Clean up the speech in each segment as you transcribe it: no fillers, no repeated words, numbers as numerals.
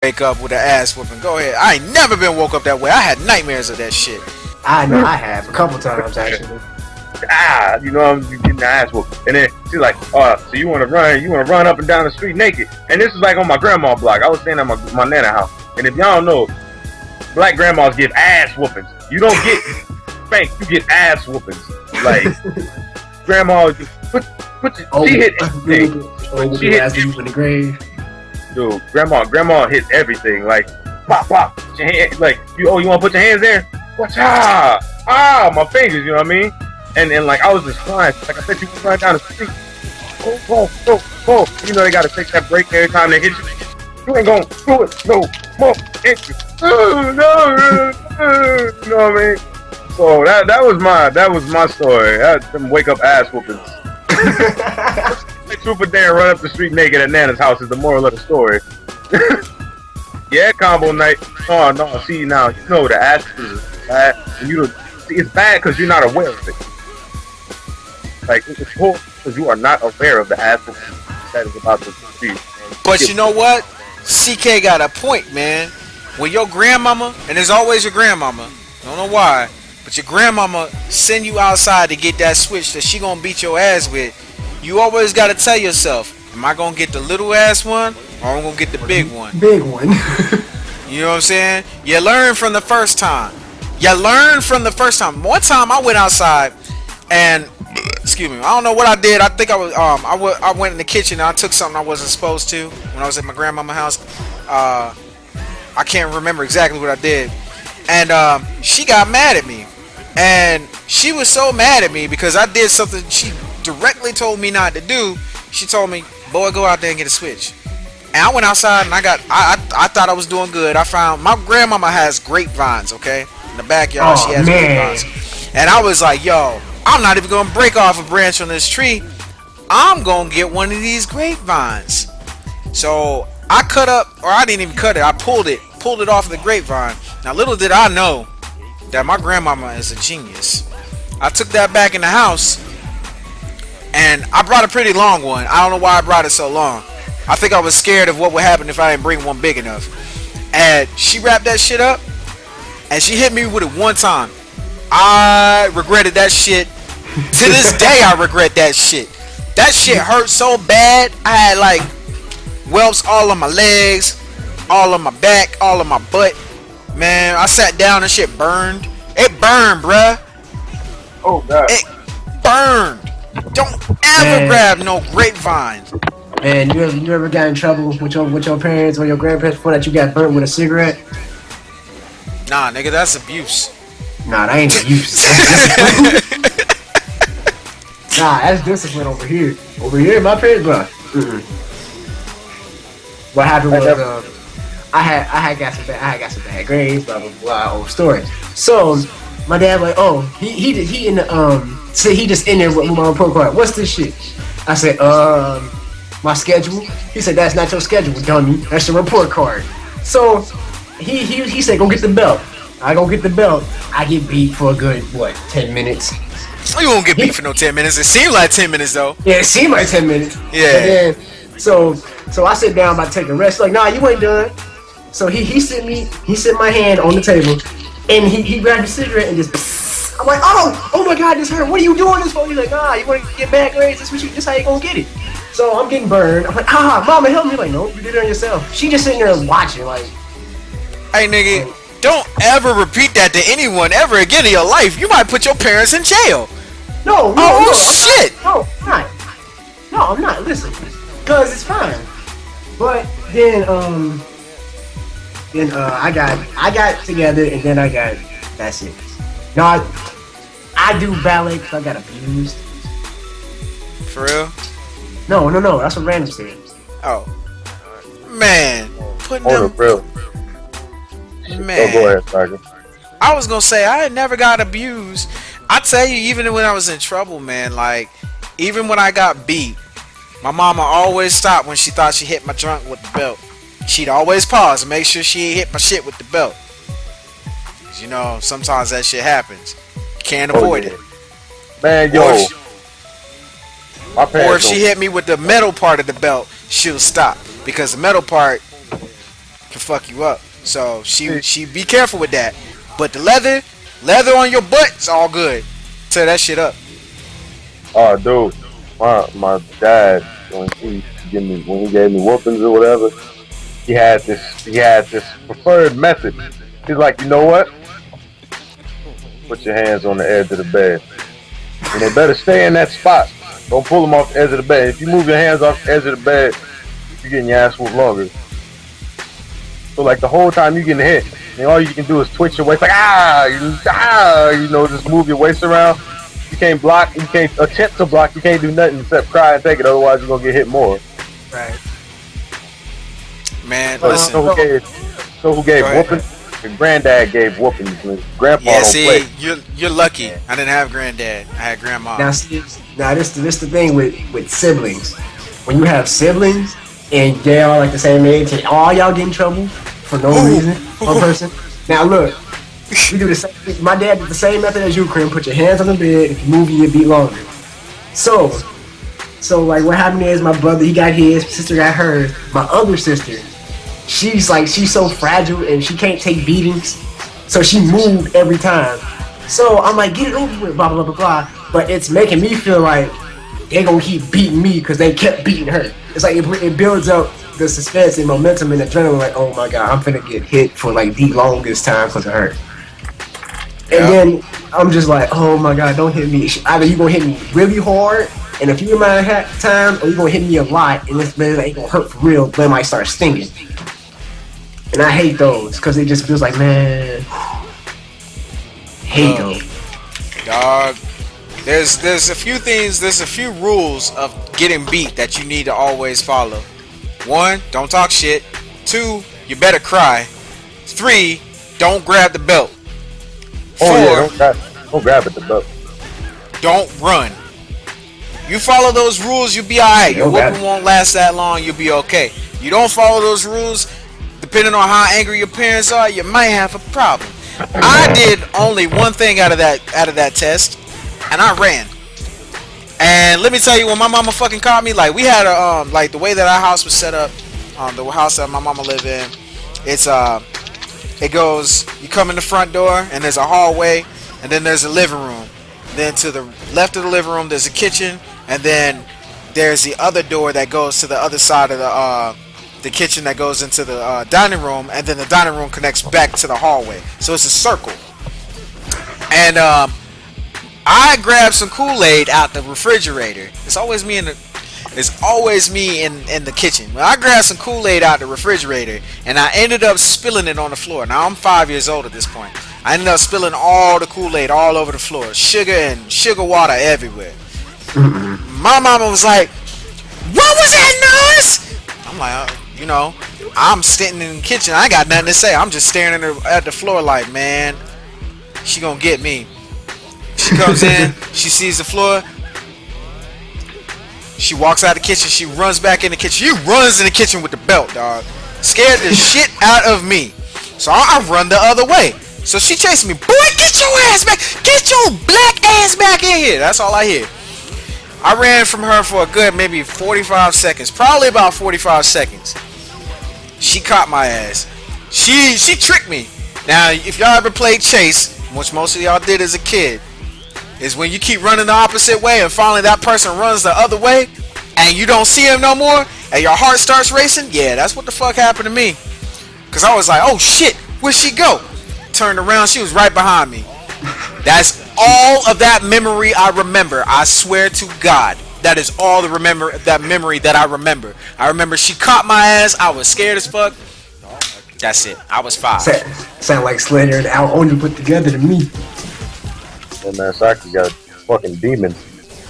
wake up with an ass whooping. Go ahead. I ain't never been woke up that way. I had nightmares of that shit. I know I have a couple times actually. I'm getting the ass whooped. And then she's like, so you want to run up and down the street naked. And this is like on my grandma's block. I was staying at my nana house. And if y'all don't know, black grandmas give ass whoopings. You don't get spanked, you get ass whoopings. Like, grandma, she hit everything. She hit you in the grave. Dude, grandma hit everything. Like, pop, pop, put your hand, like, you want to put your hands there? Watch out! My fingers, you know what I mean? And like, I was just flying. Like I said, you can run down the street. Oh. You know they got to take that break every time they hit you. You ain't gonna do it no more. No. You know what I mean? So that was my story. I had them wake up ass whoopings. Like Trooper Dan run up the street naked at Nana's house is the moral of the story. Yeah, combo night. Oh no, see now you know the ass is bad. And it's bad because you're not aware of it. Like it's horrible because you are not aware of the ass that is about to be. But you know what? CK got a point, man. When your grandmama, and there's always your grandmama, don't know why, but your grandmama send you outside to get that switch that she gonna beat your ass with, you always gotta tell yourself, am I gonna get the little ass one or I'm gonna get the big one? Big one. You know what I'm saying? You learn from the first time. One time I went outside and excuse me, I don't know what I did. I think I was I went in the kitchen and I took something I wasn't supposed to when I was at my grandmama's house. I can't remember exactly what I did. And she got mad at me. And she was so mad at me because I did something she directly told me not to do. She told me, boy, go out there and get a switch. And I went outside and I thought I was doing good. I found my grandmama has grapevines, okay? In the backyard, she has grapevines. And I was like, yo, I'm not even gonna break off a branch on this tree. I'm gonna get one of these grapevines. So I cut up, or I didn't even cut it, I pulled it off of the grapevine. Now little did I know that my grandmama is a genius. I took that back in the house and I brought a pretty long one. I don't know why I brought it so long. I think I was scared of what would happen if I didn't bring one big enough. And she wrapped that shit up and she hit me with it one time. I regretted that shit. To this day I regret that shit. That shit hurt so bad. I had like whelps all on my legs, all on my back, all on my butt. Man, I sat down and shit burned. It burned, bruh. Oh god. It burned. Don't ever grab no grapevines. Man, you ever got in trouble with your parents or your grandparents before that you got burnt with a cigarette? Nah, nigga, that's abuse. Nah, that ain't abuse. Nah, that's discipline over here. Over here, my parents, bro. What happened was I had got some bad grades, blah blah blah, old story. So my dad like, oh, he in the so he just in there with my report card. What's this shit? I said, my schedule. He said, that's not your schedule, dummy. That's your report card. So he said, go get the belt. I go get the belt. I get beat for a good 10 minutes. You won't get beat for no 10 minutes. It seemed like 10 minutes though. Yeah, it seemed like 10 minutes. Yeah. And then, so I sit down about to take a rest. Like, nah, you ain't done. So he set my hand on the table, and he grabbed a cigarette and just. I'm like, oh my god, this hurt. What are you doing this for? He's like, nah, you want to get bad grades? This how you gonna get it. So I'm getting burned. I'm like, mama, help me. Like, no, you did it on yourself. She just sitting there watching, like. Hey, nigga, don't ever repeat that to anyone ever again in your life. You might put your parents in jail. No, shit. I'm not. Listen, cause it's fine. But then I got together, and then that's it. No, I do ballet because I got abused. For real? No, that's what random said. Oh, man, putting them. Real. Man, go ahead, Saki. I was gonna say I had never got abused. I tell you, even when I was in trouble, man, like even when I got beat, my mama always stopped when she thought she hit my trunk with the belt. She'd always pause and make sure she hit my shit with the belt. 'Cause, you know, sometimes that shit happens. You can't avoid it. Man, yo. Or if she hit me with the metal part of the belt, she'll stop because the metal part can fuck you up. So she be careful with that. But the leather on your butt is all good. Tear that shit up. Oh, dude, my dad when he gave me whoopings or whatever, he had this preferred method. He's like, you know what? Put your hands on the edge of the bed, and they better stay in that spot. Don't pull them off the edge of the bed. If you move your hands off the edge of the bed, you're getting your ass whooped longer. So like the whole time you getting hit, and all you can do is twitch your waist like just move your waist around. You can't block, you can't attempt to block, you can't do nothing except cry and take it, otherwise you're gonna get hit more. Right. Man, listen. So who gave whooping? Your granddad gave whoopings. Grandpa Yeah, don't see, play. you're lucky. I didn't have granddad. I had grandma. Now this the thing with siblings. When you have siblings and they all like the same age and all y'all get in trouble for no reason, one person. Now look, we do the same thing. My dad did the same method as you, Crim. Put your hands on the bed. If you move, you beat longer. So like what happened is my brother, he got his, my sister got hers. My other sister, she's so fragile and she can't take beatings. So she moved every time. So I'm like, get it over with, blah, blah, blah, blah. But it's making me feel like they gonna keep beating me because they kept beating her. It's like it builds up the suspense and momentum and adrenaline. Like, oh my God, I'm finna get hit for like the longest time because of her. And then I'm just like, oh my God, don't hit me. Either you gonna hit me really hard in a few amount of times, or you gonna hit me a lot and this ain't gonna hurt for real, but it might start stinging. And I hate those because it just feels like, man, hate those. Dog, there's a few rules of getting beat that you need to always follow. 1, don't talk shit. 2, you better cry. 3, don't grab the belt. 4, don't grab at the belt. Don't run. You follow those rules, you'll be alright. Your whooping won't last that long, you'll be okay. You don't follow those rules, depending on how angry your parents are, you might have a problem. I did only one thing out of that test, and I ran. And let me tell you, when my mama fucking caught me, like we had a like the way that our house was set up, the house that my mama lived in, it's it goes, you come in the front door and there's a hallway and then there's a living room. Then to the left of the living room there's a kitchen, and then there's the other door that goes to the other side of the kitchen that goes into the dining room, and then the dining room connects back to the hallway. So it's a circle. And I grabbed some Kool-Aid out the refrigerator. It's always me in the kitchen. Well, I grabbed some Kool-Aid out the refrigerator, and I ended up spilling it on the floor. Now I'm 5 years old at this point. I ended up spilling all the Kool-Aid all over the floor, sugar and sugar water everywhere. My mama was like, "What was that noise?" I'm like, I'm sitting in the kitchen. I ain't got nothing to say. I'm just staring at the floor like, man, she gonna get me. She comes in, she sees the floor. She walks out of the kitchen. She runs back in the kitchen. She runs in the kitchen with the belt, dog. Scared the shit out of me. So I run the other way. So she chased me. Boy, get your ass back. Get your black ass back in here. That's all I hear. I ran from her for a good maybe 45 seconds. Probably about 45 seconds. She caught my ass. She tricked me. Now, if y'all ever played chase, which most of y'all did as a kid, is when you keep running the opposite way and finally that person runs the other way and you don't see him no more and your heart starts racing. Yeah, that's what the fuck happened to me. Because I was like, oh shit, where'd she go? Turned around, she was right behind me. That's all of that memory I remember. I swear to God, that is all that memory that I remember. I remember she caught my ass. I was scared as fuck. That's it. I was 5. Sound like Slater and Al Only put together to me. Oh man, Saki got a fucking demon.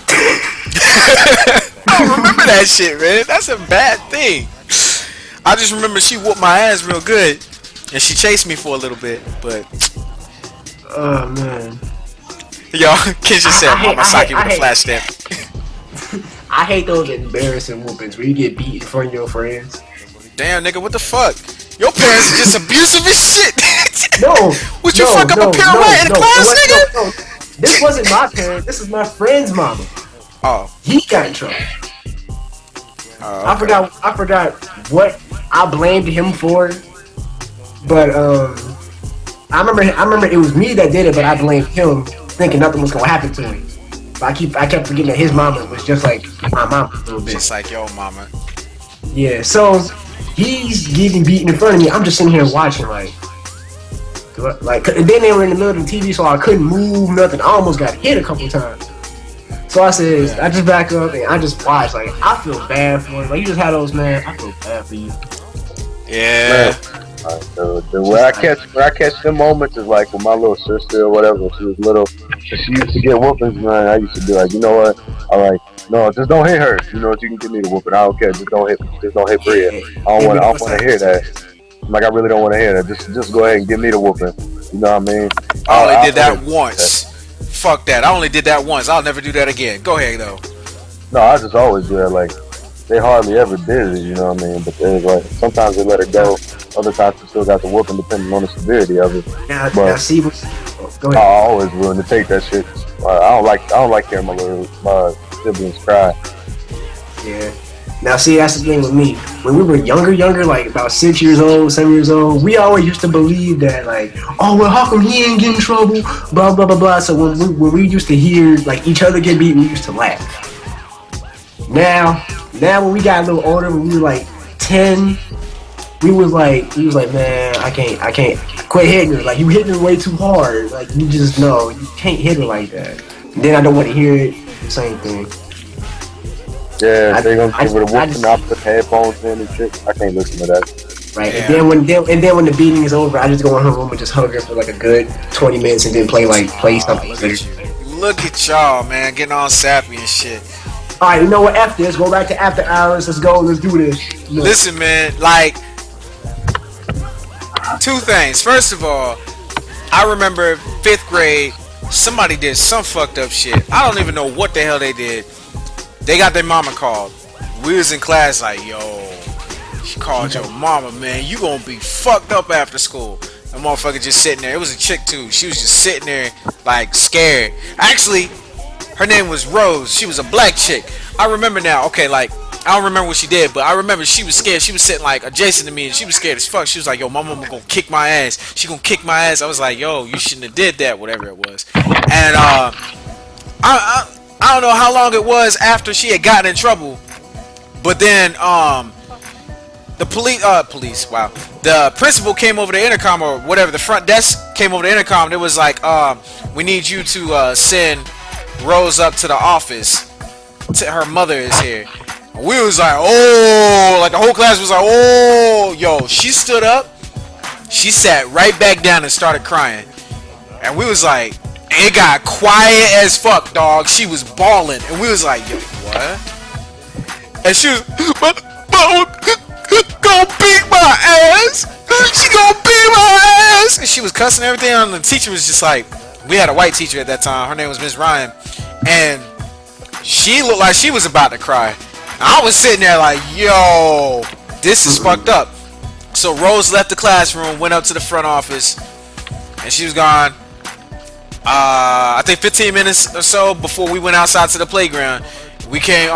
I don't remember that shit, man. That's a bad thing. I just remember she whooped my ass real good, and she chased me for a little bit, but. Oh man. Yo, Kensha said Mama Saki with a flash stamp. I hate those embarrassing whoopings where you get beat in front of your friends. Damn, nigga, what the fuck? Your parents are just abusive as shit. No. Would you fuck up a pirouette in class, nigga? No. This wasn't my parent. This is my friend's mama. Oh. He got in trouble. Oh, okay. I forgot what I blamed him for, But I remember it was me that did it, but I blamed him, thinking nothing was gonna happen to me. But I kept forgetting that his mama was just like my mama a little bit. Just like your mama. Yeah, so he's getting beaten in front of me. I'm just sitting here watching, like, and then they were in the middle of the TV, so I couldn't move nothing. I almost got hit a couple times. So I said, I just back up and I just watched. Like, I feel bad for him. Like, you just had those, man. I feel bad for you. Yeah. Where I catch them moments is like with my little sister or whatever. When she was little, she used to get whoopings, man. I used to be like, you know what? I'm like, no, just don't hit her. You know, you can give me the whooping. I don't care. Just don't hit Bria. I don't want to hear that. I'm like, I really don't want to hear that. Just go ahead and give me the whooping. You know what I mean? I only did that once. Fuck that. I only did that once. I'll never do that again. Go ahead though. No, I just always do that. Like, they hardly ever did it. You know what I mean? But there's like sometimes they let it go. Other times they still got the whooping depending on the severity of it. Now see, go ahead. I always willing to take that shit. I don't like hearing my siblings cry. Yeah. Now see, that's the thing with me. When we were younger, like about 6 years old, 7 years old, we always used to believe that, like, oh well, how come he ain't getting in trouble? Blah blah blah blah. So when we used to hear like each other get beat, we used to laugh. Now when we got a little older, when we were like 10, he was like, man, I can't quit hitting her. Like, you hitting her way too hard. Like, you just know you can't hit her like that. And then I don't want to hear it. Same thing. Yeah, they gonna give her the whooping. I put headphones in and shit. I can't listen to that. Right, yeah. and then when the beating is over, I just go in her room and just hug her for like a good 20 minutes and then play something. Look at y'all, man, getting all sappy and shit. All right, you know what? F this. Go back to after hours. Let's go. Let's do this. Look. Listen, man. Like, two things. First of all, I remember 5th grade. Somebody did some fucked up shit. I don't even know what the hell they did. They got their mama called. We was in class like, yo, she called your mama, man. You gonna be fucked up after school. That motherfucker just sitting there. It was a chick too. She was just sitting there like scared. Actually, her name was Rose. She was a black chick. I remember now. Okay, like, I don't remember what she did, but I remember she was scared. She was sitting like adjacent to me and she was scared as fuck. She was like, yo, my mama gonna kick my ass. She gonna kick my ass. I was like, yo, you shouldn't have did that, whatever it was. And I don't know how long it was after she had gotten in trouble, but then the the principal came over the intercom or whatever, the front desk came over the intercom. And it was like, we need you to send Rose up to the office. Her mother is here. And we was like, oh, like the whole class was like, oh, yo. She stood up, she sat right back down and started crying, and we was like. It got quiet as fuck, dog. She was bawling, and we was like, yo, what? And she was, but gonna beat my ass. She gonna beat my ass. And she was cussing everything, and the teacher was just like, we had a white teacher at that time. Her name was Miss Ryan, and she looked like she was about to cry. I was sitting there like, yo, this is fucked up. So Rose left the classroom, went up to the front office, and she was gone. I think 15 minutes or so before we went outside to the playground. We came,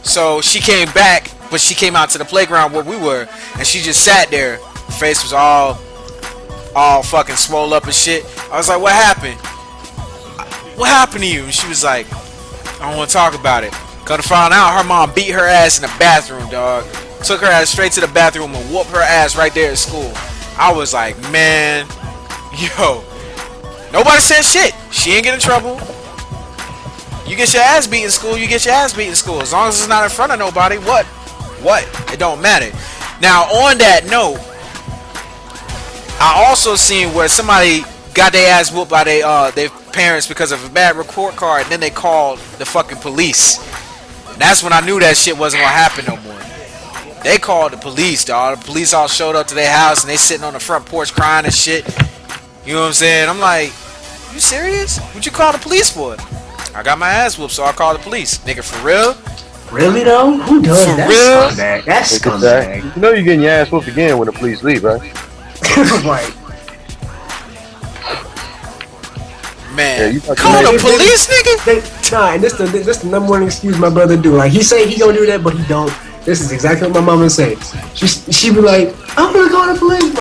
so she came back, but she came out to the playground where we were, and she just sat there. Her face was all fucking swole up and shit. I was like, what happened? What happened to you? And she was like, I don't want to talk about it. Come to find out, her mom beat her ass in the bathroom, dog. Took her ass straight to the bathroom and whooped her ass right there at school. I was like, man, yo. Nobody said shit. She ain't get in trouble. You get your ass beat in school, you get your ass beat in school. As long as it's not in front of nobody, what? It don't matter. Now, on that note, I also seen where somebody got their ass whooped by their parents because of a bad report card, and then they called the fucking police. And that's when I knew that shit wasn't gonna happen no more. They called the police, dog. The police all showed up to their house, and they sitting on the front porch crying and shit. You know what I'm saying? I'm like, you serious? What'd you call the police for? I got my ass whooped, so I called the police. Nigga, for real? Really though? Who does for that? Real? Scumbag. That's scumbag. You know you're getting your ass whooped again when the police leave, right? Right. Man, yeah, call the police, nigga? Nah, and this the number one excuse my brother do. Like, he say he gonna do that, but he don't. This is exactly what my mama say. She be like, I'm gonna call the police.